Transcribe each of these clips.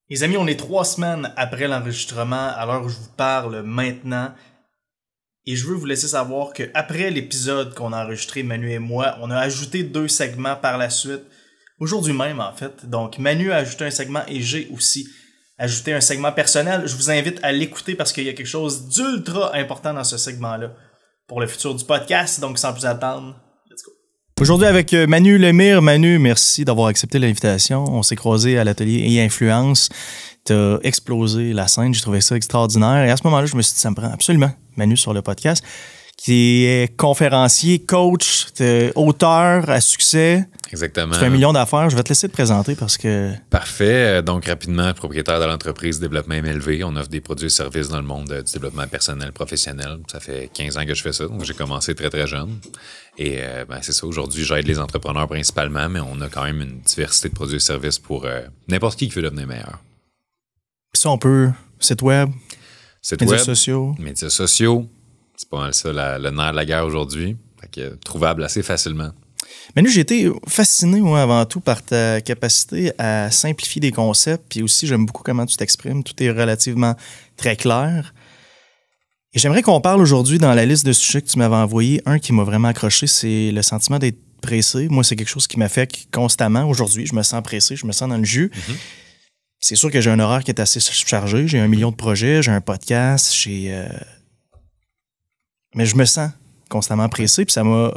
Les amis, on est 3 semaines après l'enregistrement, à l'heure où je vous parle maintenant. Et je veux vous laisser savoir qu'après l'épisode qu'on a enregistré, Manu et moi, on a ajouté 2 segments par la suite. Aujourd'hui même, en fait. Donc, Manu a ajouté un segment et j'ai aussi ajouté un segment personnel. Je vous invite à l'écouter parce qu'il y a quelque chose d'ultra important dans ce segment-là pour le futur du podcast. Donc, sans plus attendre, let's go. Aujourd'hui avec Manu Lemire. Manu, merci d'avoir accepté l'invitation. On s'est croisés à l'atelier et Influence. T'as explosé la scène, j'ai trouvé ça extraordinaire. Et à ce moment-là, je me suis dit, ça me prend absolument Manu sur le podcast, qui est conférencier, coach, auteur à succès. Exactement. Tu fais 1 million d'affaires. Je vais te laisser te présenter parce que... Parfait. Donc, rapidement, propriétaire de l'entreprise Développement MLV. On offre des produits et services dans le monde du développement personnel, professionnel. Ça fait 15 ans que je fais ça. Donc, j'ai commencé très, très jeune. Et c'est ça. Aujourd'hui, j'aide les entrepreneurs principalement, mais on a quand même une diversité de produits et services pour n'importe qui veut devenir meilleur. Puis ça, on peut... Site web, médias sociaux. Médias sociaux. C'est pas mal ça, le nerf de la guerre aujourd'hui. Fait que trouvable assez facilement. Manu, j'ai été fasciné, moi, avant tout, par ta capacité à simplifier des concepts. Puis aussi, j'aime beaucoup comment tu t'exprimes. Tout est relativement très clair. Et j'aimerais qu'on parle aujourd'hui, dans la liste de sujets que tu m'avais envoyé, un qui m'a vraiment accroché, c'est le sentiment d'être pressé. Moi, c'est quelque chose qui m'affecte constamment. Aujourd'hui, je me sens pressé, je me sens dans le jus. Mm-hmm. C'est sûr que j'ai un horaire qui est assez chargé. J'ai 1 million de projets, j'ai un podcast, mais je me sens constamment pressé, puis ça m'a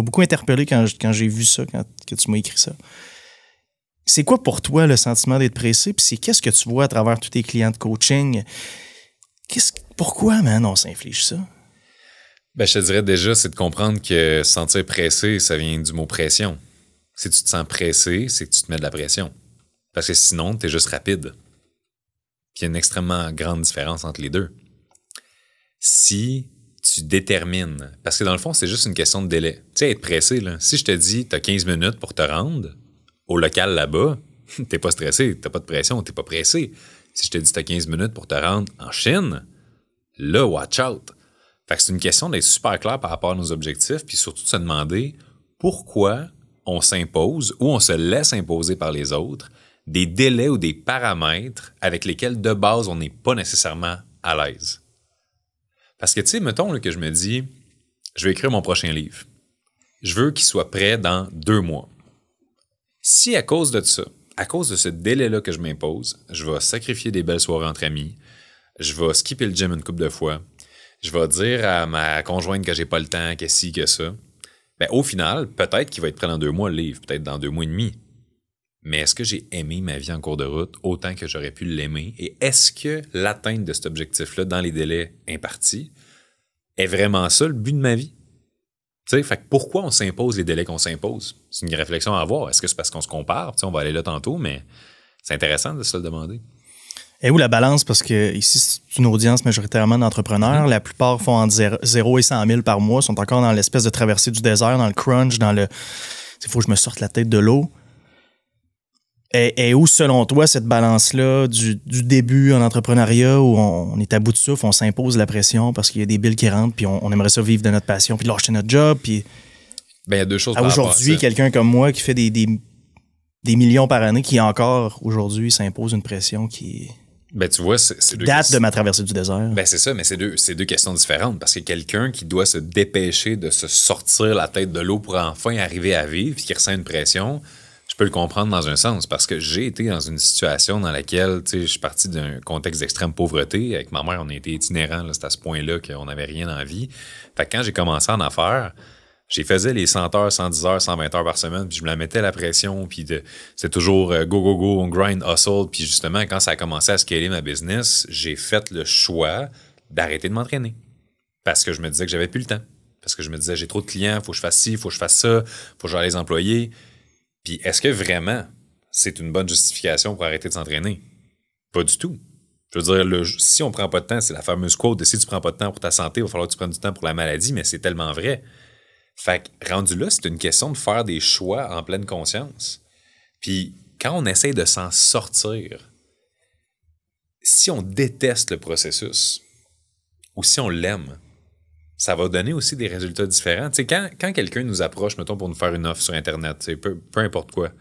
beaucoup interpellé quand j'ai vu ça, que tu m'as écrit ça. C'est quoi pour toi le sentiment d'être pressé, puis qu'est-ce que tu vois à travers tous tes clients de coaching? Pourquoi, man, on s'inflige ça? Je te dirais déjà, c'est de comprendre que se sentir pressé, ça vient du mot pression. Si tu te sens pressé, c'est que tu te mets de la pression. Parce que sinon, tu es juste rapide. Puis il y a une extrêmement grande différence entre les deux. Si tu détermines, parce que dans le fond, c'est juste une question de délai. Tu sais, être pressé, là, si je te dis tu as 15 minutes pour te rendre au local là-bas, t'es pas stressé, t'as pas de pression, t'es pas pressé. Si je te dis tu as 15 minutes pour te rendre en Chine, là, watch out. Fait que c'est une question d'être super clair par rapport à nos objectifs, puis surtout de se demander pourquoi on s'impose ou on se laisse imposer par les autres des délais ou des paramètres avec lesquels, de base, on n'est pas nécessairement à l'aise. Parce que, tu sais, mettons là, que je me dis, je vais écrire mon prochain livre. Je veux qu'il soit prêt dans 2 mois. Si à cause de ça, à cause de ce délai-là que je m'impose, je vais sacrifier des belles soirées entre amis, je vais skipper le gym une couple de fois, je vais dire à ma conjointe que j'ai pas le temps, que ci, que ça, au final, peut-être qu'il va être prêt dans 2 mois le livre, peut-être dans 2 mois et demi. Mais est-ce que j'ai aimé ma vie en cours de route autant que j'aurais pu l'aimer? Et est-ce que l'atteinte de cet objectif-là dans les délais impartis est vraiment ça le but de ma vie? Tu sais, fait que pourquoi on s'impose les délais qu'on s'impose? C'est une réflexion à avoir. Est-ce que c'est parce qu'on se compare? Tu sais, on va aller là tantôt, mais c'est intéressant de se le demander. Et où la balance? Parce que ici, c'est une audience majoritairement d'entrepreneurs. La plupart font entre 0 et 100 000 par mois, sont encore dans l'espèce de traversée du désert, dans le crunch, dans le... Il faut que je me sorte la tête de l'eau. Et où, selon toi, cette balance-là du début en entrepreneuriat où on est à bout de souffle, on s'impose la pression parce qu'il y a des billes qui rentrent, puis on aimerait ça vivre de notre passion, puis lâcher notre job, puis... Il y a 2 choses par rapport à ça. Aujourd'hui, quelqu'un comme moi qui fait des millions par année, qui encore, aujourd'hui, s'impose une pression qui... tu vois, c'est date de ma traversée du désert. C'est ça, mais c'est deux questions différentes. Parce que quelqu'un qui doit se dépêcher de se sortir la tête de l'eau pour enfin arriver à vivre, puis qui ressent une pression... Je peux le comprendre dans un sens, parce que j'ai été dans une situation dans laquelle, tu sais, je suis parti d'un contexte d'extrême pauvreté. Avec ma mère, on a été itinérants, là, c'était à ce point-là qu'on n'avait rien dans la vie. Fait que quand j'ai commencé en affaires, j'ai faisais les 100 heures, 110 heures, 120 heures par semaine, puis je me la mettais à la pression, puis c'est toujours go, go, go, on grind, hustle. Puis justement, quand ça a commencé à scaler ma business, j'ai fait le choix d'arrêter de m'entraîner. Parce que je me disais que j'avais plus le temps. Parce que je me disais, j'ai trop de clients, faut que je fasse ci, faut que je fasse ça, faut que j'aille les employer. Puis est-ce que vraiment c'est une bonne justification pour arrêter de s'entraîner? Pas du tout. Je veux dire, si on prend pas de temps, c'est la fameuse quote de si tu prends pas de temps pour ta santé, il va falloir que tu prennes du temps pour la maladie, mais c'est tellement vrai. Fait que rendu là, c'est une question de faire des choix en pleine conscience. Puis quand on essaie de s'en sortir, si on déteste le processus ou si on l'aime, ça va donner aussi des résultats différents. Tu sais, quand quelqu'un nous approche, mettons, pour nous faire une offre sur Internet, peu importe quoi,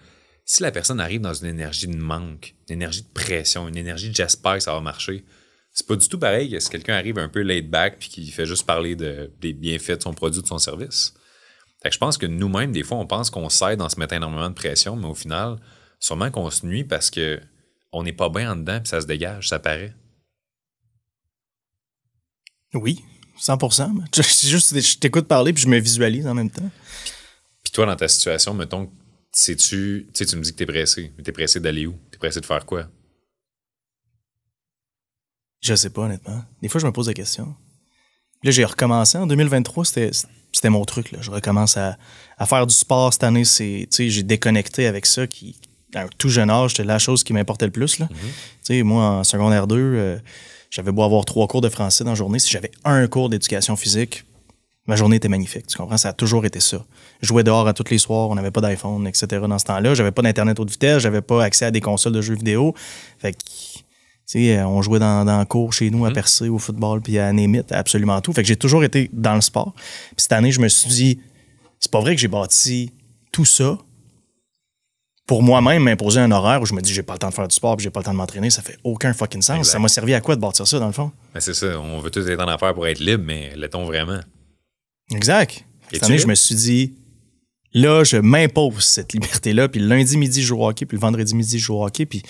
Si la personne arrive dans une énergie de manque, une énergie de pression, une énergie de j'espère que ça va marcher, c'est pas du tout pareil que si quelqu'un arrive un peu laid back puis qui fait juste parler des bienfaits de son produit ou de son service. Fait que je pense que nous-mêmes, des fois, on pense qu'on s'aide en se mettant énormément de pression, mais au final, sûrement qu'on se nuit parce que on n'est pas bien en dedans puis ça se dégage, ça paraît. Oui, 100%. Je t'écoute parler puis je me visualise en même temps. Puis toi, dans ta situation, mettons, tu me dis que t'es pressé. Mais t'es pressé d'aller où? T'es pressé de faire quoi? Je sais pas, honnêtement. Des fois, je me pose la question. Là, j'ai recommencé. En 2023, c'était mon truc. Là. Je recommence à faire du sport cette année. J'ai déconnecté avec ça qui, à un tout jeune âge, c'était la chose qui m'importait le plus. Là. Moi, en secondaire 2, j'avais beau avoir 3 cours de français dans la journée. Si j'avais un cours d'éducation physique, ma journée était magnifique. Tu comprends? Ça a toujours été ça. Je jouais dehors à tous les soirs. On n'avait pas d'iPhone, etc. dans ce temps-là. J'avais pas d'Internet haute vitesse. J'avais pas accès à des consoles de jeux vidéo. Fait que, on jouait dans le cours chez nous à Percé, au football, puis à Némit, absolument tout. Fait que j'ai toujours été dans le sport. Puis cette année, je me suis dit, c'est pas vrai que j'ai bâti tout ça pour moi-même m'imposer un horaire où je me dis, j'ai pas le temps de faire du sport puis j'ai pas le temps de m'entraîner. Ça fait aucun fucking sens. Exact. Ça m'a servi à quoi de bâtir ça, dans le fond? Ben c'est ça. On veut tous être en affaires pour être libre, mais l'est-on vraiment? Exact. Cette année, je me suis dit, là, je m'impose cette liberté-là. Puis le lundi midi, je joue au hockey. Puis le vendredi midi, je joue au hockey. Puis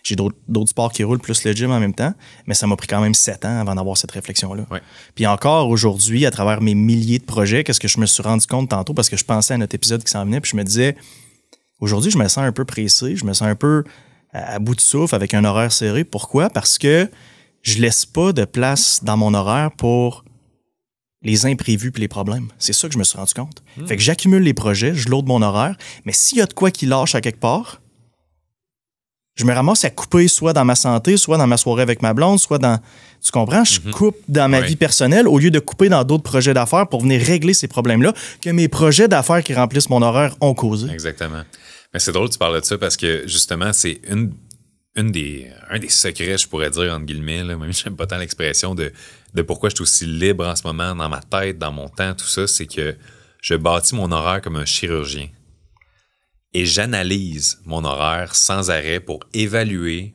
j'ai d'autres sports qui roulent plus le gym en même temps. Mais ça m'a pris quand même 7 ans avant d'avoir cette réflexion-là. Ouais. Puis encore aujourd'hui, à travers mes milliers de projets, qu'est-ce que je me suis rendu compte tantôt? Parce que je pensais à notre épisode qui s'en venait. Puis je me disais, aujourd'hui, je me sens un peu pressé. Je me sens un peu à bout de souffle avec un horaire serré. Pourquoi? Parce que je laisse pas de place dans mon horaire pour les imprévus puis les problèmes. C'est ça que je me suis rendu compte. Fait que j'accumule les projets, je load mon horaire, mais s'il y a de quoi qui lâche à quelque part, je me ramasse à couper soit dans ma santé, soit dans ma soirée avec ma blonde, soit dans... Tu comprends? Je coupe dans ma vie personnelle au lieu de couper dans d'autres projets d'affaires pour venir régler ces problèmes-là que mes projets d'affaires qui remplissent mon horaire ont causé. Exactement. Mais c'est drôle que tu parles de ça parce que, justement, c'est un des secrets, je pourrais dire, entre guillemets, là, même j'aime pas tant l'expression de pourquoi je suis aussi libre en ce moment, dans ma tête, dans mon temps, tout ça, c'est que je bâtis mon horaire comme un chirurgien. Et j'analyse mon horaire sans arrêt pour évaluer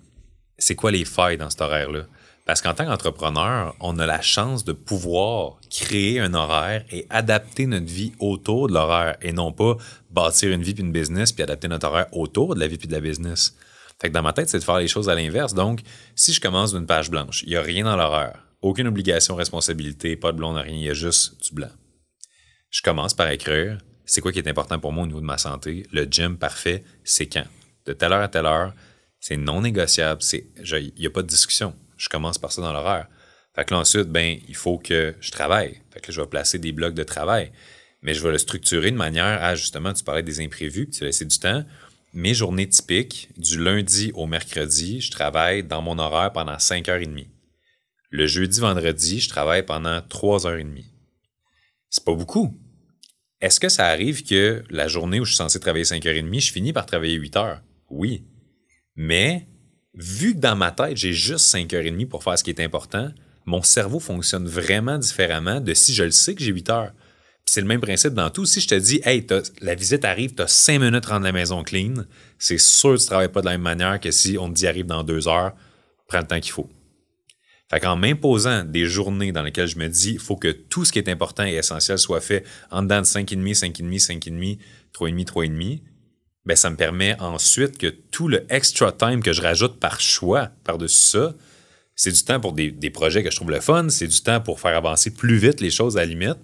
c'est quoi les failles dans cet horaire-là. Parce qu'en tant qu'entrepreneur, on a la chance de pouvoir créer un horaire et adapter notre vie autour de l'horaire et non pas bâtir une vie puis une business puis adapter notre horaire autour de la vie puis de la business. Fait que dans ma tête, c'est de faire les choses à l'inverse. Donc, si je commence d'une page blanche, il n'y a rien dans l'horaire, aucune obligation, responsabilité, pas de blonde, rien, il y a juste du blanc. Je commence par écrire, c'est quoi qui est important pour moi au niveau de ma santé, le gym parfait, c'est quand? De telle heure à telle heure, c'est non négociable, il n'y a pas de discussion. Je commence par ça dans l'horaire. Fait que là, ensuite, il faut que je travaille. Fait que là, je vais placer des blocs de travail. Mais je vais le structurer de manière à, justement, tu parlais des imprévus, tu as laissé du temps. Mes journées typiques, du lundi au mercredi, je travaille dans mon horaire pendant 5h30. Le jeudi, vendredi, je travaille pendant 3h30. C'est pas beaucoup. Est-ce que ça arrive que la journée où je suis censé travailler 5h30, je finis par travailler 8h? Oui. Mais, vu que dans ma tête, j'ai juste 5h30 pour faire ce qui est important, mon cerveau fonctionne vraiment différemment de si je le sais que j'ai 8h. Puis c'est le même principe dans tout. Si je te dis, hey, la visite arrive, tu as 5 minutes à rendre la maison clean, c'est sûr que tu ne travailles pas de la même manière que si on te dit arrive dans 2 heures, prends le temps qu'il faut. Fait qu'en m'imposant des journées dans lesquelles je me dis, il faut que tout ce qui est important et essentiel soit fait en dedans de 5,5, 5,5, 5,5, 3,5, 3,5, ben ça me permet ensuite que tout le extra time que je rajoute par choix par-dessus ça, c'est du temps pour des projets que je trouve le fun, c'est du temps pour faire avancer plus vite les choses à la limite,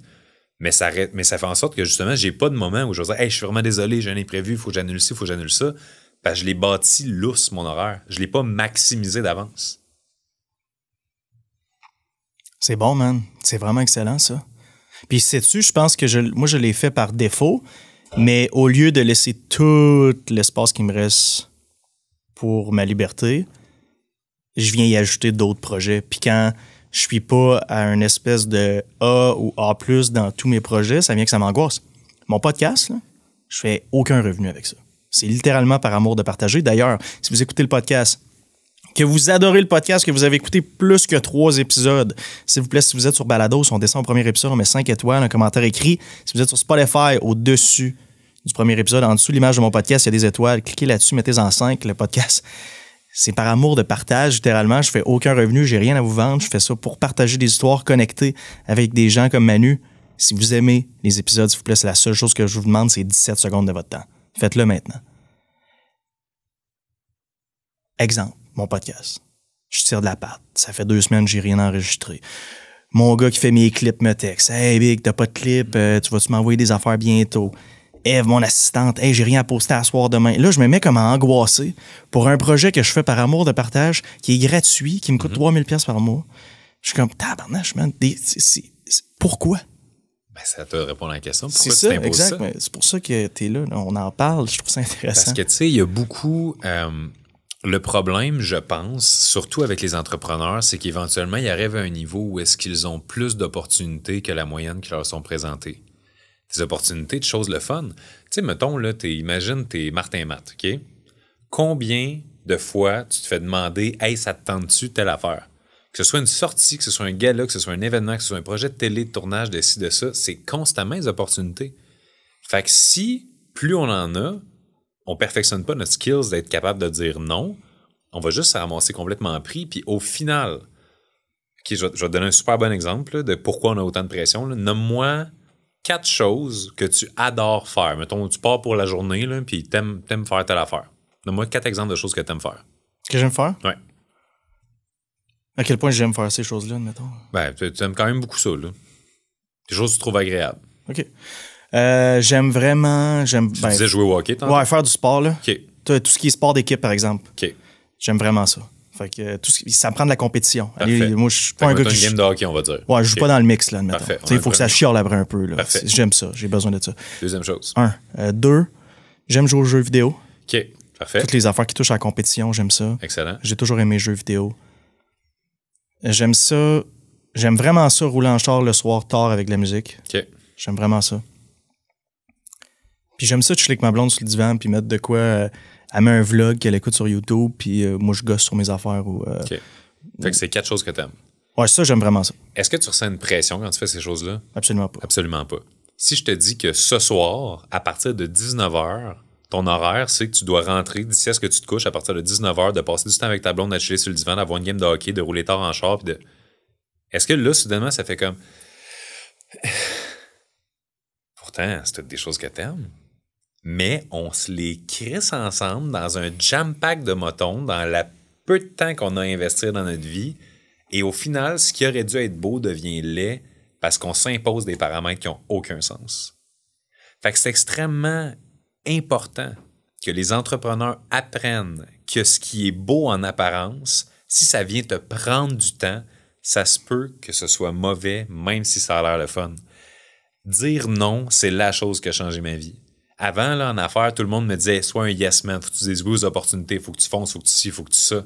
mais ça fait en sorte que justement, j'ai pas de moment où je vais dire « Hey, je suis vraiment désolé, j'ai un imprévu, il faut que j'annule ci, il faut que j'annule ça », parce que je l'ai bâti lousse, mon horaire. Je l'ai pas maximisé d'avance. C'est bon, man. C'est vraiment excellent, ça. Puis, sais-tu, je pense que moi, je l'ai fait par défaut, mais au lieu de laisser tout l'espace qui me reste pour ma liberté, je viens y ajouter d'autres projets. Puis quand je suis pas à une espèce de A ou A+ dans tous mes projets, ça vient que ça m'angoisse. Mon podcast, là, je fais aucun revenu avec ça. C'est littéralement par amour de partager. D'ailleurs, si vous écoutez le podcast, que vous adorez le podcast, que vous avez écouté plus que 3 épisodes, s'il vous plaît, si vous êtes sur Balados, on descend au premier épisode, on met 5 étoiles, un commentaire écrit. Si vous êtes sur Spotify, au-dessus du premier épisode. En dessous, l'image de mon podcast, il y a des étoiles. Cliquez là-dessus, mettez-en 5. Le podcast, c'est par amour de partage, littéralement. Je fais aucun revenu, j'ai rien à vous vendre. Je fais ça pour partager des histoires, connecter avec des gens comme Manu. Si vous aimez les épisodes, s'il vous plaît, c'est la seule chose que je vous demande, c'est 17 secondes de votre temps. Faites-le maintenant. Exemple, mon podcast. Je tire de la patte. Ça fait 2 semaines que j'ai rien enregistré. Mon gars qui fait mes clips me texte. « Hey Big, t'as pas de clip, tu vas-tu m'envoyer des affaires bientôt? » Eve, mon assistante, « Hey, j'ai rien à poster à soir demain. » Là, je me mets comme à angoisser pour un projet que je fais par amour de partage, qui est gratuit, qui me coûte 3000$ par mois. Je suis comme, tabarnache, man. Pourquoi? Ben, ça te répond à la question. Pourquoi c'est ça, exact. Ça? C'est pour ça que t'es là. On en parle. Je trouve ça intéressant. Parce que, tu sais, il y a beaucoup... le problème, je pense, surtout avec les entrepreneurs, c'est qu'éventuellement, ils arrivent à un niveau où est-ce qu'ils ont plus d'opportunités que la moyenne qui leur sont présentées. Des opportunités de choses le fun. Tu sais, mettons, là, imagine, t'es Martin Matt, OK? Combien de fois tu te fais demander « Hey, ça te tente-tu telle affaire? » Que ce soit une sortie, que ce soit un gala, que ce soit un événement, que ce soit un projet de télé, de tournage, de ci, de ça, c'est constamment des opportunités. Fait que si plus on en a, on perfectionne pas notre skills d'être capable de dire non, on va juste se ramasser complètement pris, puis au final, okay, je vais te donner un super bon exemple là, de pourquoi on a autant de pression. Là. Nomme-moi 4 choses que tu adores faire. Mettons, tu pars pour la journée, là, puis t'aimes faire telle affaire. Nomme-moi 4 exemples de choses que t'aimes faire. Que j'aime faire? Oui. À quel point j'aime faire ces choses-là, mettons? Ben, tu aimes quand même beaucoup ça, là. Des choses que tu trouves agréables. OK. J'aime vraiment... Tu disais jouer au hockey, ouais, faire du sport, là. OK. Tout ce qui est sport d'équipe, par exemple. OK. J'aime vraiment ça. Fait que ça me prend de la compétition. Allez, moi, je suis pas un gars qui... une game de hockey, on va dire. Ouais, je joue pas dans le mix, là, admettons. Parfait. Il faut que ça chiale après un peu, là. Parfait. J'aime ça. J'ai besoin de ça. Deuxième chose. 2, j'aime jouer aux jeux vidéo. OK. Parfait. Toutes les affaires qui touchent à la compétition, j'aime ça. Excellent. J'ai toujours aimé les jeux vidéo. J'aime ça. J'aime vraiment ça, rouler en char le soir tard avec de la musique. OK. J'aime vraiment ça. Puis j'aime ça chiller avec ma blonde sur le divan puis mettre de quoi... elle met un vlog qu'elle écoute sur YouTube, puis moi, je gosse sur mes affaires. OK. Fait que c'est 4 choses que t'aimes. Ouais, ça, j'aime vraiment ça. Est-ce que tu ressens une pression quand tu fais ces choses-là? Absolument pas. Absolument pas. Si je te dis que ce soir, à partir de 19h, ton horaire, c'est que tu dois rentrer d'ici à ce que tu te couches à partir de 19h, de passer du temps avec ta blonde, de chiller sur le divan, d'avoir une game de hockey, de rouler tard en char, puis de... Est-ce que là, soudainement, ça fait comme... Pourtant, c'est toutes des choses que t'aimes. Mais on se les crisse ensemble dans un jam-pack de motons, dans le peu de temps qu'on a à investir dans notre vie. Et au final, ce qui aurait dû être beau devient laid parce qu'on s'impose des paramètres qui n'ont aucun sens. Fait que c'est extrêmement important que les entrepreneurs apprennent que ce qui est beau en apparence, si ça vient te prendre du temps, ça se peut que ce soit mauvais, même si ça a l'air le fun. Dire non, c'est la chose qui a changé ma vie. Avant, là, en affaires, tout le monde me disait « Sois un yes man, faut que tu dises oui aux opportunités, faut que tu fonces, faut que tu ci, faut que tu ça. »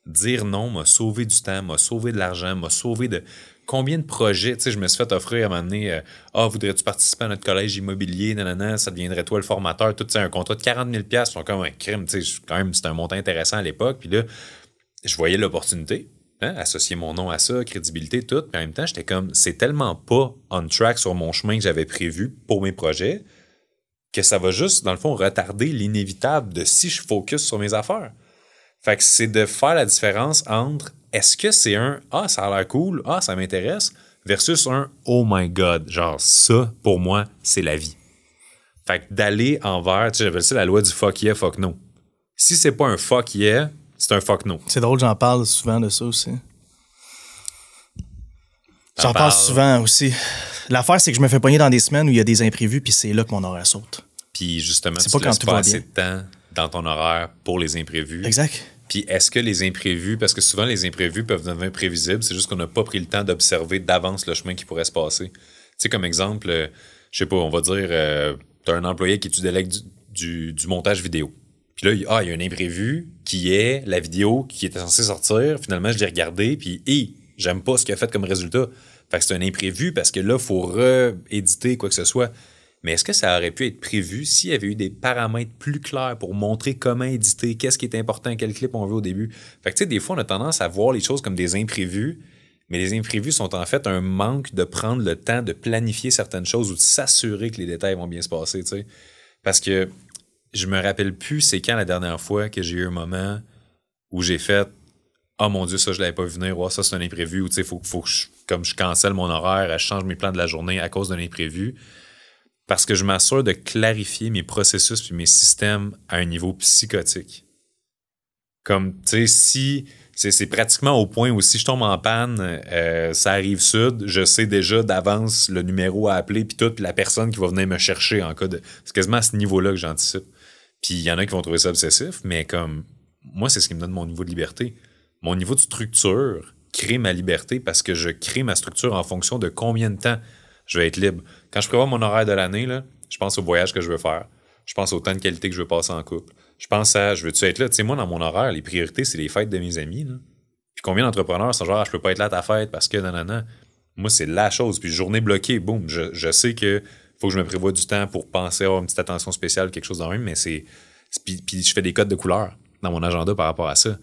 Dire non m'a sauvé du temps, m'a sauvé de l'argent, m'a sauvé de... Combien de projets, tu sais, je me suis fait offrir à un moment donné « Ah, voudrais-tu participer à notre collège immobilier, nanana, ça deviendrait toi le formateur, tout, tu sais, un contrat de 40 000 $, c'est comme un crime, tu sais, quand même, c'était un montant intéressant à l'époque, puis là, je voyais l'opportunité, hein, associer mon nom à ça, crédibilité, tout, puis en même temps, j'étais comme, c'est tellement pas on track sur mon chemin que j'avais prévu pour mes projets, que ça va juste, dans le fond, retarder l'inévitable de si je focus sur mes affaires. Fait que c'est de faire la différence entre est-ce que c'est un « Ah, ça a l'air cool, ah, ça m'intéresse » versus un « Oh my God », genre ça, pour moi, c'est la vie. Fait que d'aller envers, tu sais, j'appelle ça la loi du fuck yeah, fuck no. Si c'est pas un fuck yeah, c'est un fuck no. C'est drôle, j'en parle souvent de ça aussi. J'en parle souvent aussi. L'affaire, c'est que je me fais pogner dans des semaines où il y a des imprévus, puis c'est là que mon horaire saute. Puis justement, c'est tu pas quand laisses tout pas va assez bien. de temps dans ton horaire pour les imprévus. Exact. Puis est-ce que les imprévus, parce que souvent les imprévus peuvent devenir prévisibles, c'est juste qu'on n'a pas pris le temps d'observer d'avance le chemin qui pourrait se passer. Tu sais, comme exemple, je sais pas, on va dire, tu as un employé qui tu délègues du montage vidéo. Puis là, il y a un imprévu qui est la vidéo qui était censée sortir. Finalement, je l'ai regardée, puis j'aime pas ce qu'il a fait comme résultat. Fait que c'est un imprévu parce que là, il faut rééditer quoi que ce soit. Mais est-ce que ça aurait pu être prévu s'il y avait eu des paramètres plus clairs pour montrer comment éditer, qu'est-ce qui est important, quel clip on veut au début? Fait que tu sais, des fois, on a tendance à voir les choses comme des imprévus, mais les imprévus sont en fait un manque de prendre le temps de planifier certaines choses ou de s'assurer que les détails vont bien se passer, tu sais. Parce que je me rappelle plus c'est quand la dernière fois que j'ai eu un moment où j'ai fait « Oh mon Dieu, ça, je l'avais pas vu venir. Oh, ça, c'est un imprévu. » Ou tu sais, faut que comme je cancelle mon horaire, je change mes plans de la journée à cause d'un imprévu. Parce que je m'assure de clarifier mes processus puis mes systèmes à un niveau psychotique. Comme, tu sais, si... C'est pratiquement au point où si je tombe en panne, ça arrive sud, je sais déjà d'avance le numéro à appeler puis tout, puis la personne qui va venir me chercher en cas de... C'est quasiment à ce niveau-là que j'anticipe. Puis il y en a qui vont trouver ça obsessif, mais comme... Moi, c'est ce qui me donne mon niveau de liberté. Mon niveau de structure crée ma liberté parce que je crée ma structure en fonction de combien de temps je vais être libre. Quand je prévois mon horaire de l'année, là, je pense au voyage que je veux faire. Je pense au temps de qualité que je veux passer en couple. Je pense à, je veux-tu être là? Tu sais, moi, dans mon horaire, les priorités, c'est les fêtes de mes amis. Là. Puis combien d'entrepreneurs sont genre, je peux pas être là à ta fête parce que nanana. Moi, c'est la chose. Puis journée bloquée, boum, je sais que faut que je me prévoie du temps pour penser avoir une petite attention spéciale, quelque chose de même, mais c'est... Puis je fais des codes de couleurs dans mon agenda par rapport à ça.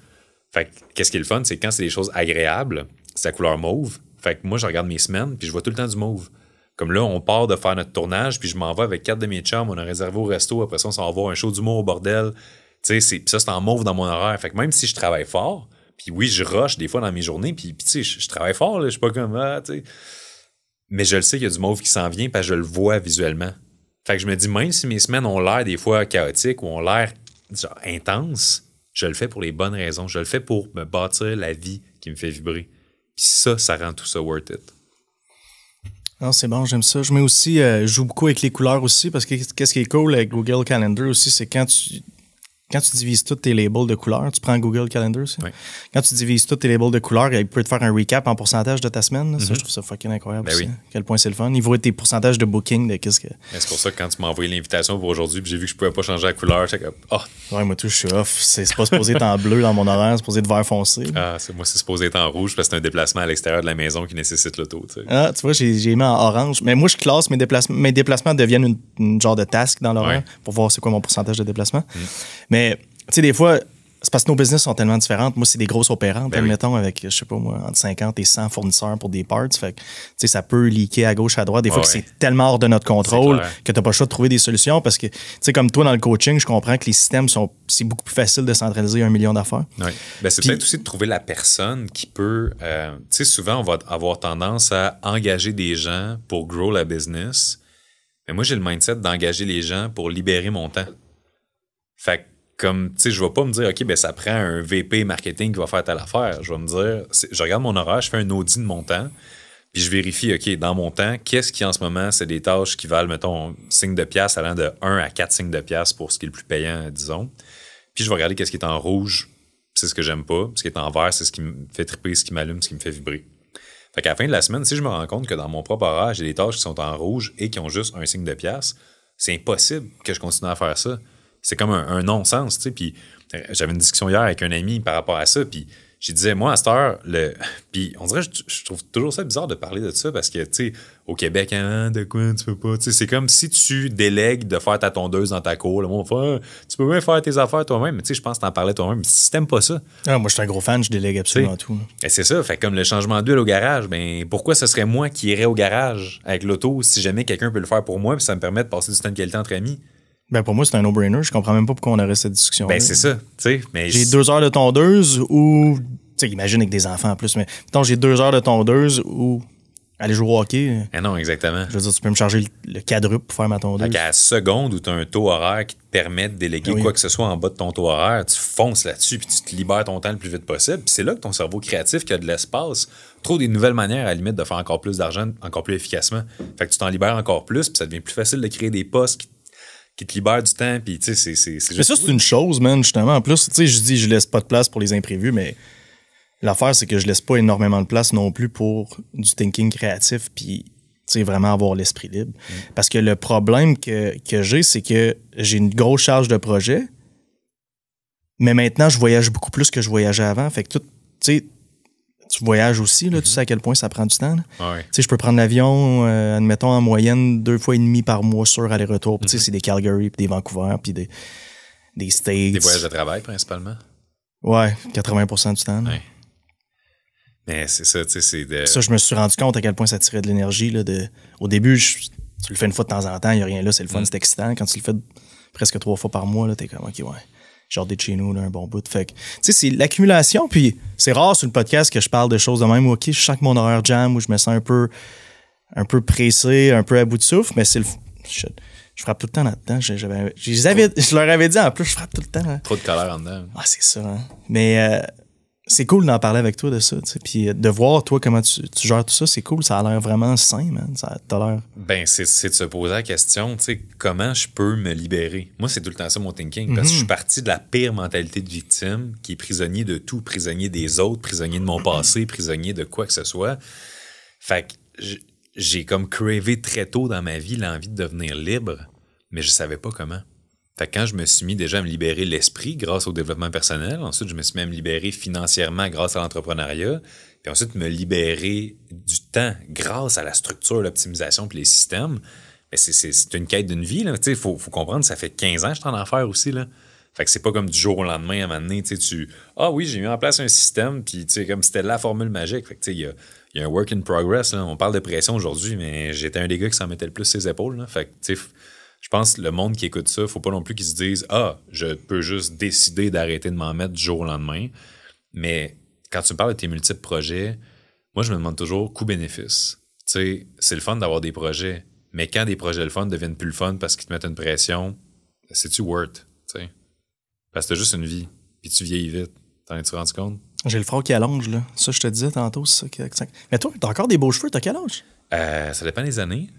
Fait que, qu'est-ce qui est le fun, c'est que quand c'est des choses agréables, c'est la couleur mauve. Fait que moi, je regarde mes semaines, puis je vois tout le temps du mauve. Comme là, on part de faire notre tournage, puis je m'en vais avec 4 de mes chums, on a réservé au resto, après ça, on s'en va voir un show d'humour au bordel. Tu sais, ça, c'est en mauve dans mon horaire. Fait que même si je travaille fort, puis oui, je rush des fois dans mes journées, puis tu sais, je travaille fort, là, je suis pas comme, tu sais. Mais je le sais qu'il y a du mauve qui s'en vient, parce que je le vois visuellement. Fait que je me dis, même si mes semaines ont l'air des fois chaotiques ou ont l'air genre, intenses, je le fais pour les bonnes raisons. Je le fais pour me bâtir la vie qui me fait vibrer. Puis ça rend tout ça worth it. Non, c'est bon, j'aime ça. Je mets aussi, je joue beaucoup avec les couleurs aussi parce que qu'est-ce qui est cool avec Google Calendar aussi, c'est quand tu divises tous tes labels de couleurs, tu prends Google Calendar aussi. Oui. Quand tu divises tous tes labels de couleurs, il peut te faire un recap en pourcentage de ta semaine. Là. Ça, je trouve ça fucking incroyable. Ben oui. À quel point c'est le fun. Il voit tes pourcentages de booking de qu'est-ce que. C'est pour ça que quand tu m'as envoyé l'invitation pour aujourd'hui, puis j'ai vu que je pouvais pas changer la couleur, j'étais comme Ouais, moi tout, je suis off. C'est pas supposé être en bleu dans mon horaire, c'est supposé être vert foncé. Moi, c'est supposé être en rouge parce que c'est un déplacement à l'extérieur de la maison qui nécessite l'auto. Tu sais. Tu vois, j'ai mis en orange. Mais moi, je classe mes déplacements. Mes déplacements deviennent une genre de task dans l'horaire pour voir c'est quoi mon pourcentage de déplacement. Mais tu sais, des fois, c'est parce que nos business sont tellement différentes. Moi, c'est des grosses opérantes, mettons, avec, je sais pas moi, entre 50 et 100 fournisseurs pour des parts. Fait que, tu sais, ça peut leaker à gauche, à droite. Des fois, que c'est tellement hors de notre contrôle que t'as pas le choix de trouver des solutions parce que, tu sais, comme toi, dans le coaching, je comprends que les systèmes c'est beaucoup plus facile de centraliser 1 million d'affaires. Oui. Ben, c'est peut-être aussi de trouver la personne qui peut, tu sais, souvent, on va avoir tendance à engager des gens pour grow la business. Mais moi, j'ai le mindset d'engager les gens pour libérer mon temps. Fait que, comme, tu sais, je vais pas me dire, OK, ben ça prend un VP marketing qui va faire telle affaire. Je vais me dire, je regarde mon horaire, je fais un audit de mon temps, puis je vérifie, OK, dans mon temps, qu'est-ce qui, en ce moment, c'est des tâches qui valent, mettons, signe de piastres allant de 1 à 4 signes de piastres pour ce qui est le plus payant, disons. Puis je vais regarder qu'est-ce qui est en rouge, c'est ce que j'aime pas. Ce qui est en vert, c'est ce qui me fait triper, ce qui m'allume, ce qui me fait vibrer. Fait qu'à la fin de la semaine, si je me rends compte que dans mon propre horaire, j'ai des tâches qui sont en rouge et qui ont juste un signe de piastres, c'est impossible que je continue à faire ça. C'est comme un non-sens, tu sais. Puis j'avais une discussion hier avec un ami par rapport à ça, puis je disais, moi, à cette heure, puis on dirait, je trouve toujours ça bizarre de parler de ça parce que, tu sais, au Québec, hein, de quoi, tu peux pas, tu sais, c'est comme si tu délègues de faire ta tondeuse dans ta cour, là, mon frère, tu peux bien faire tes affaires toi-même, mais tu sais, je pense que t'en parlais toi-même, mais si t'aimes pas ça. Ah, moi, je suis un gros fan, je délègue absolument tout. Et c'est ça, fait comme le changement d'huile au garage, ben pourquoi ce serait moi qui irais au garage avec l'auto si jamais quelqu'un peut le faire pour moi, puis ça me permet de passer du temps de qualité entre amis? Ben pour moi, c'est un no-brainer. Je comprends même pas pourquoi on aurait cette discussion. Ben c'est ça, tu sais. Mais j'ai 2 heures de tondeuse ou... Tu sais, imagine avec des enfants en plus, mais mettons, j'ai 2 heures de tondeuse ou aller jouer au hockey. Ah non, exactement. Je veux dire, tu peux me charger le quadruple pour faire ma tondeuse. Fait qu'à la seconde où tu as un taux horaire qui te permet de déléguer quoi que ce soit en bas de ton taux horaire, tu fonces là-dessus puis tu te libères ton temps le plus vite possible. Puis c'est là que ton cerveau créatif qui a de l'espace trouve des nouvelles manières à la limite de faire encore plus d'argent, encore plus efficacement. Fait que tu t'en libères encore plus puis ça devient plus facile de créer des postes qui te libère du temps, puis tu sais, c'est juste... Mais ça, c'est une chose, man, justement. En plus, tu sais, je dis, je laisse pas de place pour les imprévus, mais l'affaire, c'est que je laisse pas énormément de place non plus pour du thinking créatif, puis, tu sais, vraiment avoir l'esprit libre. Parce que le problème que j'ai, c'est que j'ai une grosse charge de projet, mais maintenant, je voyage beaucoup plus que je voyageais avant. Fait que tout, tu sais, tu voyages aussi, là, tu sais à quel point ça prend du temps. Ouais. Tu sais, je peux prendre l'avion, admettons, en moyenne 2 fois et demi par mois sur aller-retour. Tu sais, c'est des Calgary, puis des Vancouver, puis des States. Des voyages de travail, principalement? Ouais, 80% du temps. Ouais. Mais c'est ça, tu sais, c'est de... Ça, je me suis rendu compte à quel point ça tirait de l'énergie. Au début, Tu le fais une fois de temps en temps, il n'y a rien là, c'est le fun, c'est excitant. Quand tu le fais presque 3 fois par mois, là, t'es comme, OK, ouais, j'ai hâte d'être chez nous, là, un bon bout. Fait que, tu sais, c'est l'accumulation, puis c'est rare sur le podcast que je parle de choses de même. OK, je sens que mon horaire jam, où je me sens un peu pressé, un peu à bout de souffle, mais c'est je frappe tout le temps là-dedans. Je leur avais dit en plus, je frappe tout le temps. Hein. Trop de colère en dedans. Ah, c'est ça. Hein. Mais c'est cool d'en parler avec toi de ça. Puis de voir, toi, comment tu gères tout ça, c'est cool. Ça a l'air vraiment sain, man. Ça a l'air. Ben, c'est de se poser la question, tu sais, comment je peux me libérer? Moi, c'est tout le temps ça, mon thinking. Parce que je suis parti de la pire mentalité de victime, qui est prisonnier de tout, prisonnier des autres, prisonnier de mon passé, prisonnier de quoi que ce soit. Fait que j'ai comme cravé très tôt dans ma vie l'envie de devenir libre, mais je savais pas comment. Fait que quand je me suis mis déjà à me libérer l'esprit grâce au développement personnel, ensuite je me suis mis à me libérer financièrement grâce à l'entrepreneuriat, puis ensuite me libérer du temps grâce à la structure, l'optimisation puis les systèmes, mais c'est une quête d'une vie, là. Tu sais, faut comprendre, ça fait 15 ans que je suis en affaires aussi, là. Fait que c'est pas comme du jour au lendemain, à un moment donné, tu sais, ah oui, j'ai mis en place un système, puis tu sais, comme c'était la formule magique. Fait que tu sais, il y a un work in progress, là. On parle de pression aujourd'hui, mais j'étais un des gars qui s'en mettait le plus ses épaules, là. Fait que tu sais, je pense que le monde qui écoute ça, faut pas non plus qu'ils se disent « Ah, je peux juste décider d'arrêter de m'en mettre du jour au lendemain. » Mais quand tu me parles de tes multiples projets, moi, je me demande toujours coût-bénéfice. Tu sais, c'est le fun d'avoir des projets, mais quand des projets le fun deviennent plus le fun parce qu'ils te mettent une pression, c'est-tu worth, tu sais? Parce que t'as juste une vie, puis tu vieillis vite. T'en es-tu rendu compte? J'ai le front qui allonge, là. Ça, je te disais tantôt, c'est ça. Mais toi, t'as encore des beaux cheveux, t'as quel âge? Ça dépend des années.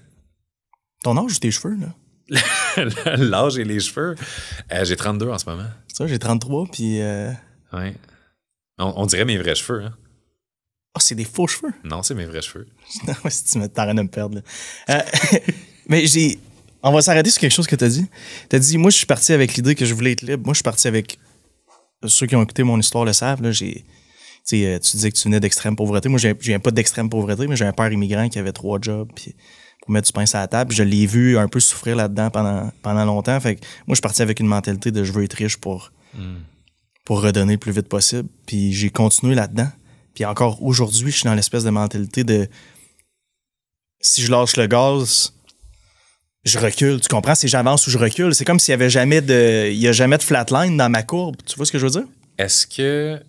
Ton âge ou tes cheveux, là? L'âge et les cheveux. J'ai 32 en ce moment. C'est ça, j'ai 33, puis... Ouais. On dirait mes vrais cheveux, hein? Ah, c'est des faux cheveux? Non, c'est mes vrais cheveux. Non, si tu me t'arrêtes de me perdre, là. Mais on va s'arrêter sur quelque chose que t'as dit. T'as dit, moi, je suis parti avec l'idée que je voulais être libre. Moi, je suis parti avec... Ceux qui ont écouté mon histoire le savent, là, tu disais que tu venais d'extrême pauvreté. Moi, je viens pas d'extrême pauvreté, mais j'ai un père immigrant qui avait 3 jobs, puis pour mettre du pain sur la table. Je l'ai vu un peu souffrir là-dedans pendant longtemps. Fait que moi, je suis parti avec une mentalité de je veux être riche pour redonner le plus vite possible. Puis j'ai continué là-dedans. Puis encore aujourd'hui, je suis dans l'espèce de mentalité de si je lâche le gaz, je recule. Tu comprends? Si j'avance ou je recule, c'est comme s'il y avait jamais de flatline dans ma courbe. Tu vois ce que je veux dire? Est-ce que...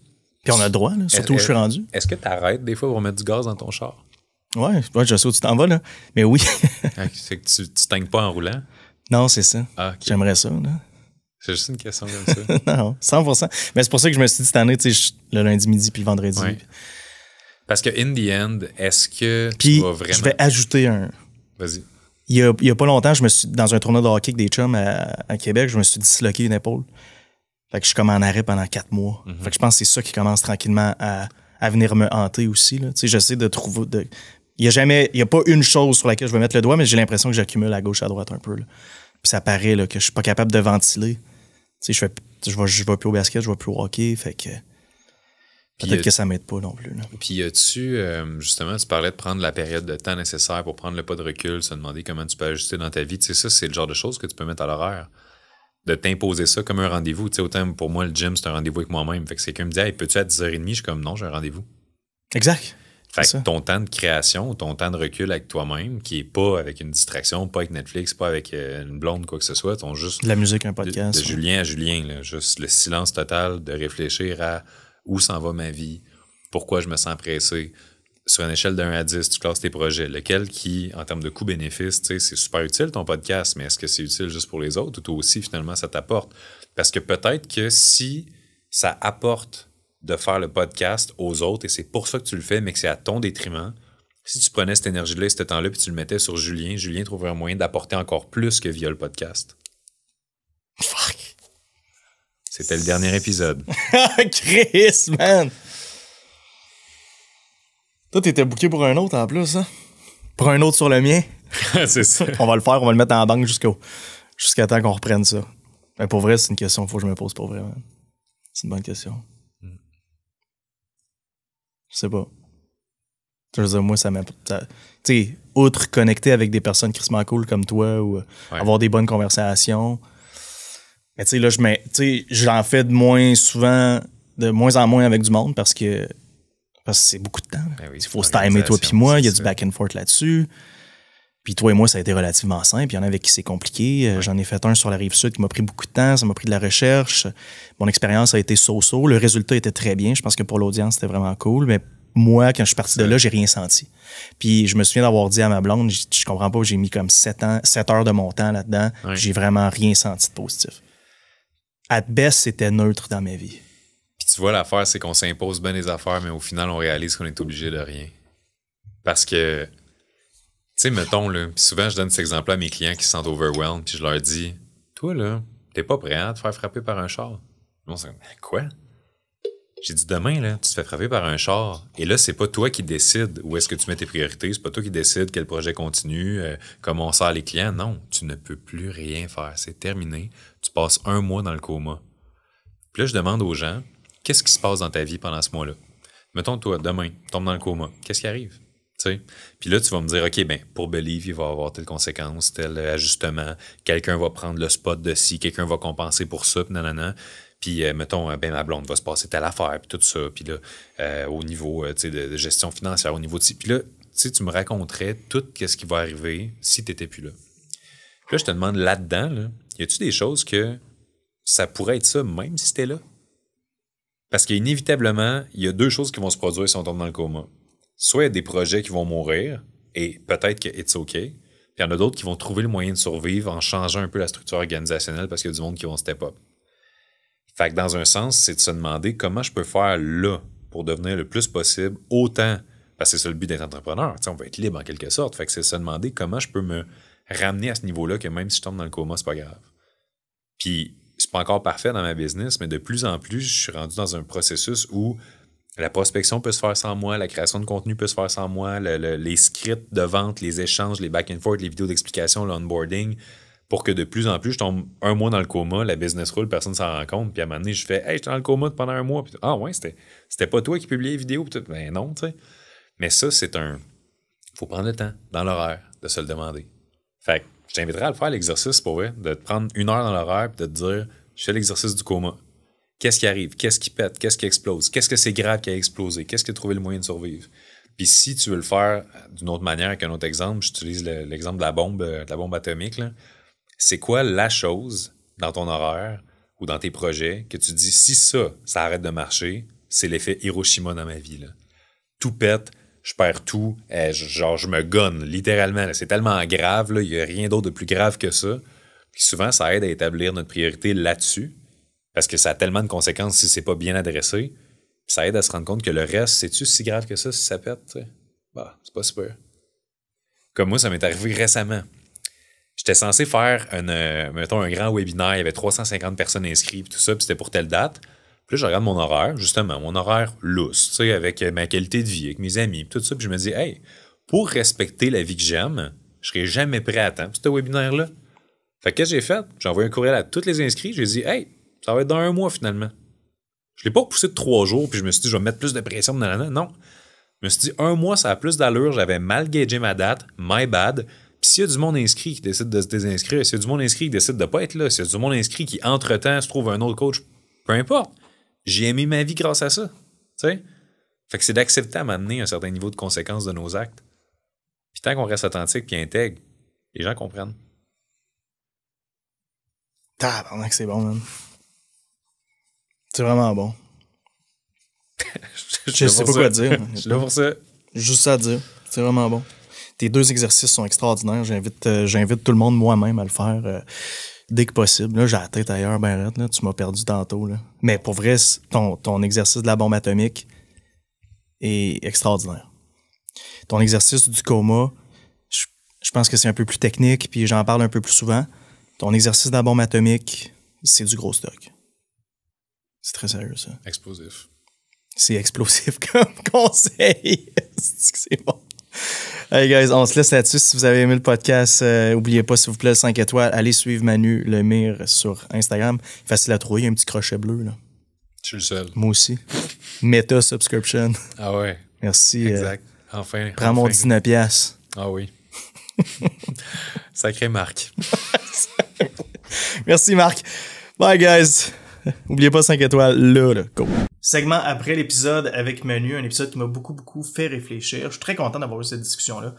Puis on a le droit, là, surtout où je suis rendu. Est-ce que tu arrêtes des fois pour mettre du gaz dans ton char? Ouais, je sais où tu t'en vas, là. Mais oui. C'est que tu teignes pas en roulant? Non, c'est ça. Ah, okay. J'aimerais ça, là. C'est juste une question comme ça. Non, 100%. Mais c'est pour ça que je me suis dit cette année, tu sais, le lundi midi puis le vendredi. Ouais. Parce que, in the end, est-ce que puis, tu vas vraiment... je vais ajouter un... Vas-y. Il y a pas longtemps, je me suis dans un tournoi de hockey avec des chums à Québec, je me suis disloqué une épaule. Fait que je suis comme en arrêt pendant 4 mois. Mm-hmm. Fait que je pense que c'est ça qui commence tranquillement à venir me hanter aussi, là. Tu sais, j'essaie de trouver... Il y a pas une chose sur laquelle je vais mettre le doigt, mais j'ai l'impression que j'accumule à gauche, à droite un peu, là. Puis ça paraît, là, que je suis pas capable de ventiler. Tu sais, je vais plus au basket, je vais plus au hockey, fait que... Peut-être que ça m'aide pas non plus. Là. Puis as-tu, justement, tu parlais de prendre la période de temps nécessaire pour prendre le pas de recul, se demander comment tu peux ajuster dans ta vie. Tu sais, ça, c'est le genre de choses que tu peux mettre à l'horaire. De t'imposer ça comme un rendez-vous. Tu sais, autant pour moi, le gym, c'est un rendez-vous avec moi-même. Fait que quelqu'un me dit « Hey, peux-tu à 10h30? » Je suis comme « Non, j'ai un rendez-vous. » Exact. Fait que ton temps de création, ton temps de recul avec toi-même, qui est pas avec une distraction, pas avec Netflix, pas avec une blonde, quoi que ce soit, ton juste... De la musique, un podcast. De Julien à Julien, là, juste le silence total de réfléchir à où s'en va ma vie, pourquoi je me sens pressé. Sur une échelle de 1 à 10, tu classes tes projets. Lequel qui, en termes de coût-bénéfice, tu sais, c'est super utile ton podcast, mais est-ce que c'est utile juste pour les autres ou toi aussi, finalement, ça t'apporte? Parce que peut-être que si ça apporte de faire le podcast aux autres et c'est pour ça que tu le fais, mais que c'est à ton détriment, si tu prenais cette énergie-là et ce temps-là puis tu le mettais sur Julien, Julien trouverait un moyen d'apporter encore plus que via le podcast. Fuck! C'était le dernier épisode. Chris, man! Toi, t'étais booké pour un autre en plus, hein? Pour un autre sur le mien. C'est ça. On va le faire, on va le mettre en banque jusqu'à temps qu'on reprenne ça. Mais pour vrai, c'est une question qu'il faut que je me pose pour vrai, man. C'est une bonne question. Je sais pas. Je veux dire, moi, ça m'a... Tu sais, outre connecter avec des personnes crissement cool comme toi ou avoir des bonnes conversations... Mais tu sais, là, j'en fais de moins en moins avec du monde parce que c'est beaucoup de temps. Ben oui, il faut se timer toi puis moi, il y a du back and forth là-dessus. Puis toi et moi, ça a été relativement simple. Il y en a avec qui c'est compliqué. J'en ai fait un sur la Rive-Sud qui m'a pris beaucoup de temps. Ça m'a pris de la recherche. Mon expérience a été so-so. Le résultat était très bien. Je pense que pour l'audience, c'était vraiment cool. Mais moi, quand je suis parti de là, j'ai rien senti. Puis je me souviens d'avoir dit à ma blonde, je comprends pas, j'ai mis comme 7 heures de mon temps là-dedans. Ouais. J'ai vraiment rien senti de positif. At best, c'était neutre dans ma vie. Puis tu vois, l'affaire, c'est qu'on s'impose bien des affaires, mais au final, on réalise qu'on est obligé de rien. Parce que, tu sais, mettons, là, puis souvent, je donne cet exemple-là à mes clients qui se sentent overwhelmed, puis je leur dis, toi, là, t'es pas prêt à te faire frapper par un char? Non, c'est quoi? J'ai dit, demain, là, tu te fais frapper par un char, et là, c'est pas toi qui décides où est-ce que tu mets tes priorités, c'est pas toi qui décides quel projet continue, comment on sert les clients. Non, tu ne peux plus rien faire. C'est terminé. Tu passes 1 mois dans le coma. Puis là, je demande aux gens, qu'est-ce qui se passe dans ta vie pendant ce mois-là? Mettons, toi, demain, tu tombes dans le coma. Qu'est-ce qui arrive? T'sais? Puis là, tu vas me dire, OK, ben pour Believe, il va y avoir telle conséquence, tel ajustement, quelqu'un va prendre le spot de ci, quelqu'un va compenser pour ça, puis nanana. Puis, mettons, ben ma blonde va se passer telle affaire, puis tout ça. Puis là, au niveau de gestion financière, au niveau de... Puis là, tu me raconterais tout ce qui va arriver si tu n'étais plus là. Puis là, je te demande là-dedans, là, y a-tu des choses que ça pourrait être ça même si t'es là? Parce qu'inévitablement, il y a 2 choses qui vont se produire si on tombe dans le coma. Soit il y a des projets qui vont mourir, et peut-être que it's OK. Puis il y en a d'autres qui vont trouver le moyen de survivre en changeant un peu la structure organisationnelle parce qu'il y a du monde qui vont step up. Fait que dans un sens, c'est de se demander comment je peux faire là pour devenir le plus possible, autant, parce que c'est ça le but d'être entrepreneur, on va être libre en quelque sorte. Fait que c'est de se demander comment je peux me ramener à ce niveau-là que même si je tombe dans le coma, c'est pas grave. Puis c'est pas encore parfait dans ma business, mais de plus en plus, je suis rendu dans un processus où la prospection peut se faire sans moi, la création de contenu peut se faire sans moi, les scripts de vente, les échanges, les back and forth, les vidéos d'explication, l'onboarding, pour que de plus en plus, je tombe 1 mois dans le coma, la business roule, personne ne s'en rend compte, puis à un moment donné, je fais « Hey, j'étais dans le coma pendant 1 mois. » Puis, ah ouais, c'était pas toi qui publiais les vidéos? Puis, ben non, tu sais. Mais ça, c'est faut prendre le temps, dans l'horaire, de se le demander. Fait que je t'inviterais à le faire, l'exercice, pour vrai, de te prendre 1 heure dans l'horaire, puis de te dire « Je fais l'exercice du coma. » Qu'est-ce qui arrive? Qu'est-ce qui pète? Qu'est-ce qui explose? Qu'est-ce que c'est grave qui a explosé? Qu'est-ce qui a trouvé le moyen de survivre? Puis si tu veux le faire d'une autre manière, avec un autre exemple, j'utilise l'exemple de la bombe atomique, là. C'est quoi la chose dans ton horaire ou dans tes projets que tu dis, si ça arrête de marcher, c'est l'effet Hiroshima dans ma vie, là. Tout pète, je perds tout, je me gonne, littéralement. Là. C'est tellement grave, il n'y a rien d'autre de plus grave que ça. Puis souvent, ça aide à établir notre priorité là-dessus. Parce que ça a tellement de conséquences si c'est pas bien adressé. Puis ça aide à se rendre compte que le reste, c'est-tu si grave que ça si ça pète? T'sais? Bah, c'est pas super. Comme moi, ça m'est arrivé récemment. J'étais censé faire mettons, un grand webinaire. Il y avait 350 personnes inscrites, tout ça, puis c'était pour telle date. Puis là, je regarde mon horaire, justement, mon horaire lousse, tu sais, avec ma qualité de vie, avec mes amis, puis tout ça. Puis je me dis, hey, pour respecter la vie que j'aime, je serai jamais prêt à temps pour ce webinaire-là. Fait que qu'est-ce que j'ai fait? J'ai envoyé un courriel à tous les inscrits. J'ai dit, hey, ça va être dans 1 mois, finalement. Je l'ai pas repoussé de 3 jours, puis je me suis dit, je vais mettre plus de pression. Non. Je me suis dit, 1 mois, ça a plus d'allure. J'avais mal gagé ma date. My bad. Puis s'il y a du monde inscrit qui décide de se désinscrire, s'il y a du monde inscrit qui décide de pas être là, s'il y a du monde inscrit qui, entre-temps, se trouve un autre coach, peu importe. J'ai aimé ma vie grâce à ça. Tu sais? Fait que c'est d'accepter à m'amener un certain niveau de conséquences de nos actes. Puis tant qu'on reste authentique puis intègre, les gens comprennent. Tabarnak, c'est bon, man. C'est vraiment bon. Je sais pas quoi dire. Je suis là pour ça. Juste ça à dire. C'est vraiment bon. Tes 2 exercices sont extraordinaires. J'invite tout le monde moi-même à le faire dès que possible. Là, j'ai la tête ailleurs, ben raide, là. Tu m'as perdu tantôt. Là. Mais pour vrai, ton exercice de la bombe atomique est extraordinaire. Ton exercice du coma, je pense que c'est un peu plus technique, puis j'en parle un peu plus souvent. Ton exercice de la bombe atomique, c'est du gros stock. C'est très sérieux, ça. Explosif. C'est explosif comme conseil. C'est bon. Hey guys, on se laisse là-dessus. Si vous avez aimé le podcast, n'oubliez pas, s'il vous plaît, 5 étoiles. Allez suivre Manu Lemire sur Instagram. Facile à trouver, il y a un petit crochet bleu. Là. Je suis le seul. Moi aussi. Meta subscription. Ah ouais. Merci. Exact. Enfin. Prends mon 19$. Ah oui. Sacré Marc. Merci Marc. Bye guys. N'oubliez pas 5 étoiles là. Go. Segment après l'épisode avec Manu, un épisode qui m'a beaucoup fait réfléchir. Je suis très content d'avoir eu cette discussion-là.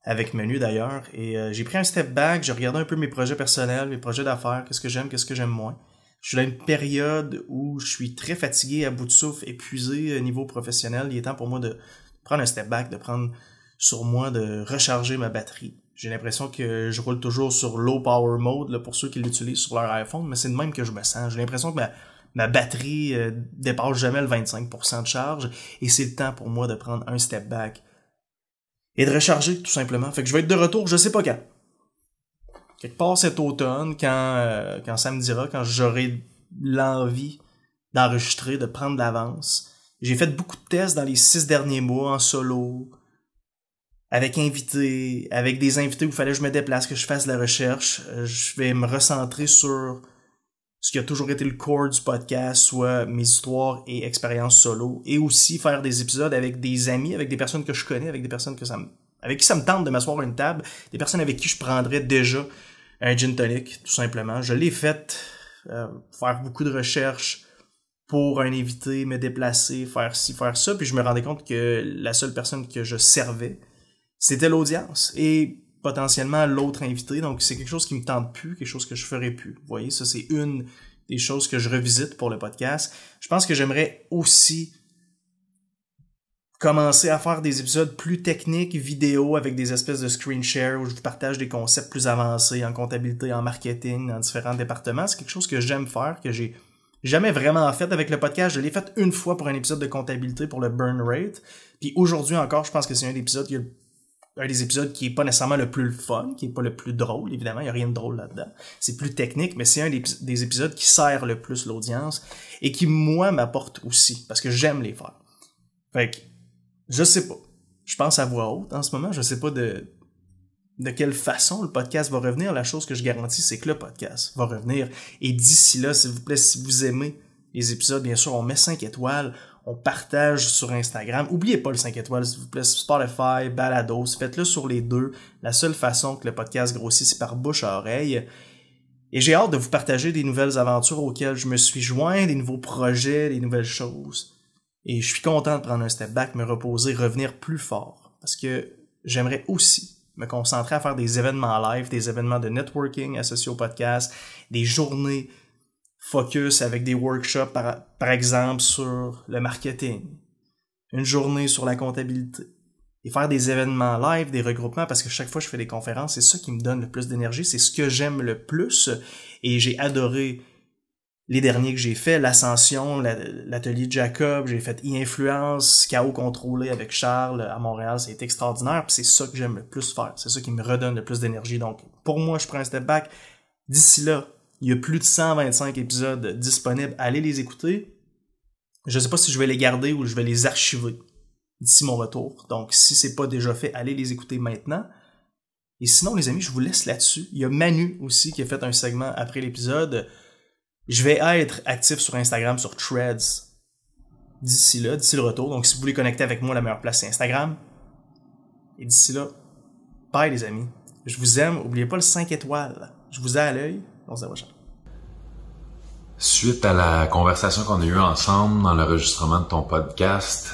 avec Menu d'ailleurs. Et j'ai pris un step back, j'ai regardé un peu mes projets personnels, mes projets d'affaires, qu'est-ce que j'aime moins. Je suis dans une période où je suis très fatigué, à bout de souffle, épuisé au niveau professionnel. Il est temps pour moi de prendre un step back, de prendre sur moi, de recharger ma batterie. J'ai l'impression que je roule toujours sur low power mode, là, pour ceux qui l'utilisent sur leur iPhone, mais c'est de même que je me sens. J'ai l'impression que ma batterie dépasse jamais le 25% de charge, et c'est le temps pour moi de prendre un step back et de recharger, tout simplement. Fait que je vais être de retour, je sais pas quand. Quelque part cet automne, quand ça me dira, quand j'aurai l'envie d'enregistrer, de prendre de l'avance. J'ai fait beaucoup de tests dans les 6 derniers mois en solo, avec invités, avec des invités où il fallait que je me déplace, que je fasse de la recherche. Je vais me recentrer sur ce qui a toujours été le core du podcast, soit mes histoires et expériences solo, et aussi faire des épisodes avec des amis, avec des personnes que je connais, avec des personnes avec qui ça me tente de m'asseoir à une table, des personnes avec qui je prendrais déjà un gin tonic, tout simplement. Je l'ai fait, faire beaucoup de recherches pour un invité, me déplacer, faire ci, faire ça, puis je me rendais compte que la seule personne que je servais, c'était l'audience, et potentiellement l'autre invité, donc c'est quelque chose qui me tente plus, quelque chose que je ferais plus. Vous voyez, ça c'est une des choses que je revisite pour le podcast. Je pense que j'aimerais aussi commencer à faire des épisodes plus techniques, vidéo, avec des espèces de screen share où je vous partage des concepts plus avancés en comptabilité, en marketing, dans différents départements. C'est quelque chose que j'aime faire, que j'ai jamais vraiment fait avec le podcast. Je l'ai fait une fois pour un épisode de comptabilité pour le burn rate. Puis aujourd'hui encore, je pense que c'est un des épisodes qui est pas nécessairement le plus fun, qui est pas le plus drôle, évidemment, il y a rien de drôle là-dedans. C'est plus technique, mais c'est un des épisodes qui sert le plus l'audience et qui, moi, m'apporte aussi, parce que j'aime les faire. Fait que, je sais pas. Je pense à voix haute en ce moment, je sais pas de quelle façon le podcast va revenir. La chose que je garantis, c'est que le podcast va revenir. Et d'ici là, s'il vous plaît, si vous aimez les épisodes, bien sûr, on met 5 étoiles, on partage sur Instagram. Oubliez pas le 5 étoiles, s'il vous plaît, Spotify, Balados, faites-le sur les deux. La seule façon que le podcast grossisse, c'est par bouche à oreille. Et j'ai hâte de vous partager des nouvelles aventures auxquelles je me suis joint, des nouveaux projets, des nouvelles choses. Et je suis content de prendre un step back, me reposer, revenir plus fort. Parce que j'aimerais aussi me concentrer à faire des événements live, des événements de networking associés au podcast, des journées focus avec des workshops, par exemple, sur le marketing, une journée sur la comptabilité, et faire des événements live, des regroupements, parce que chaque fois que je fais des conférences, c'est ça qui me donne le plus d'énergie, c'est ce que j'aime le plus, et j'ai adoré les derniers que j'ai fait, l'Ascension, l'atelier de Jacob, j'ai fait e-influence, chaos contrôlé avec Charles à Montréal, c'est extraordinaire, puis c'est ça que j'aime le plus faire, c'est ça qui me redonne le plus d'énergie. Donc, pour moi, je prends un step back. D'ici là, il y a plus de 125 épisodes disponibles, allez les écouter. Je sais pas si je vais les garder ou je vais les archiver d'ici mon retour. Donc, si c'est pas déjà fait, allez les écouter maintenant. Et sinon, les amis, je vous laisse là-dessus. Il y a Manu aussi qui a fait un segment après l'épisode. Je vais être actif sur Instagram, sur Threads, d'ici le retour. Donc, si vous voulez connecter avec moi, la meilleure place, c'est Instagram. Et d'ici là, bye les amis. Je vous aime. N'oubliez pas le 5 étoiles. Je vous ai à l'œil. On se voit prochaine. Suite à la conversation qu'on a eue ensemble dans l'enregistrement de ton podcast,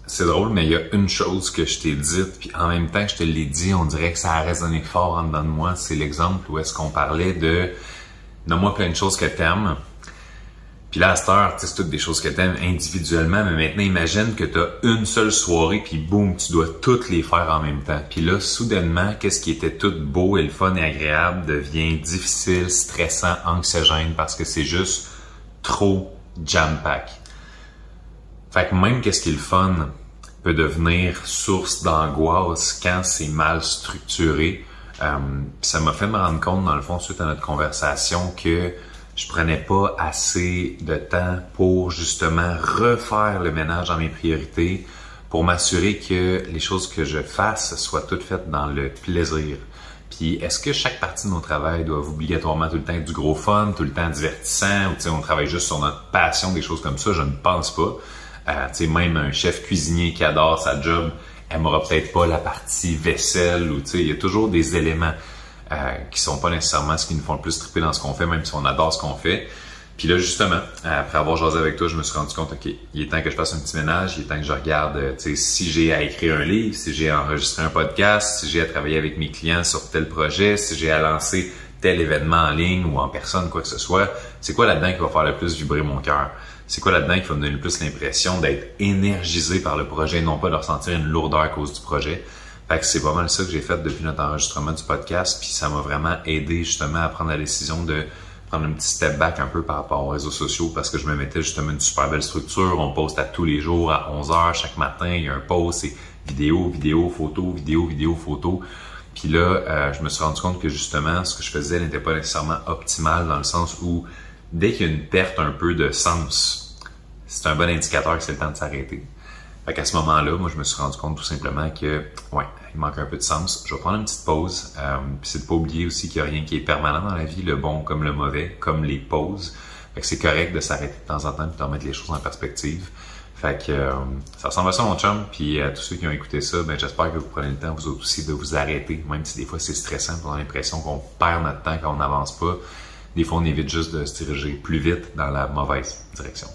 c'est drôle, mais il y a une chose que je t'ai dite, puis en même temps que je te l'ai dit, on dirait que ça a résonné fort en dedans de moi. C'est l'exemple où est-ce qu'on parlait de « Nomme-moi plein de choses que t'aimes ». Puis là, à cette heure, c'est toutes des choses que t'aimes individuellement, mais maintenant, imagine que t'as une seule soirée, puis boum, tu dois toutes les faire en même temps. Puis là, soudainement, qu'est-ce qui était tout beau et le fun et agréable devient difficile, stressant, anxiogène, parce que c'est juste trop jam-pack. Fait que même qu'est-ce qui est le fun peut devenir source d'angoisse quand c'est mal structuré. Ça m'a fait me rendre compte, dans le fond, suite à notre conversation, que je prenais pas assez de temps pour justement refaire le ménage dans mes priorités, pour m'assurer que les choses que je fasse soient toutes faites dans le plaisir. Puis est-ce que chaque partie de nos travail doit obligatoirement tout le temps être du gros fun, tout le temps divertissant, ou on travaille juste sur notre passion, des choses comme ça? Je ne pense pas. Même un chef cuisinier qui adore sa job aimera peut-être pas la partie vaisselle, ou il y a toujours des éléments qui sont pas nécessairement ce qui nous font le plus triper dans ce qu'on fait, même si on adore ce qu'on fait. Puis là, justement, après avoir jasé avec toi, je me suis rendu compte, OK, il est temps que je fasse un petit ménage, il est temps que je regarde, tu sais, si j'ai à écrire un livre, si j'ai à enregistrer un podcast, si j'ai à travailler avec mes clients sur tel projet, si j'ai à lancer tel événement en ligne ou en personne, quoi que ce soit, c'est quoi là-dedans qui va faire le plus vibrer mon cœur? C'est quoi là-dedans qui va me donner le plus l'impression d'être énergisé par le projet, non pas de ressentir une lourdeur à cause du projet? Fait que c'est pas mal ça que j'ai fait depuis notre enregistrement du podcast, puis ça m'a vraiment aidé justement à prendre la décision de prendre un petit step back un peu par rapport aux réseaux sociaux parce que je me mettais justement une super belle structure. On poste à tous les jours à 11h chaque matin. Il y a un post, c'est vidéo, photo, vidéo, photo. Puis là, je me suis rendu compte que justement, ce que je faisais n'était pas nécessairement optimal dans le sens où dès qu'il y a une perte un peu de sens, c'est un bon indicateur que c'est le temps de s'arrêter. Fait qu'à ce moment-là, moi, je me suis rendu compte tout simplement que, ouais, il manque un peu de sens. Je vais prendre une petite pause. Puis c'est de pas oublier aussi qu'il n'y a rien qui est permanent dans la vie, le bon comme le mauvais, comme les pauses. Fait que c'est correct de s'arrêter de temps en temps et de remettre les choses en perspective. Fait que ça ressemble à ça, mon chum. Puis à tous ceux qui ont écouté ça, ben j'espère que vous prenez le temps, vous autres aussi, de vous arrêter. Même si des fois c'est stressant, on a l'impression qu'on perd notre temps quand on n'avance pas. Des fois, on évite juste de se diriger plus vite dans la mauvaise direction.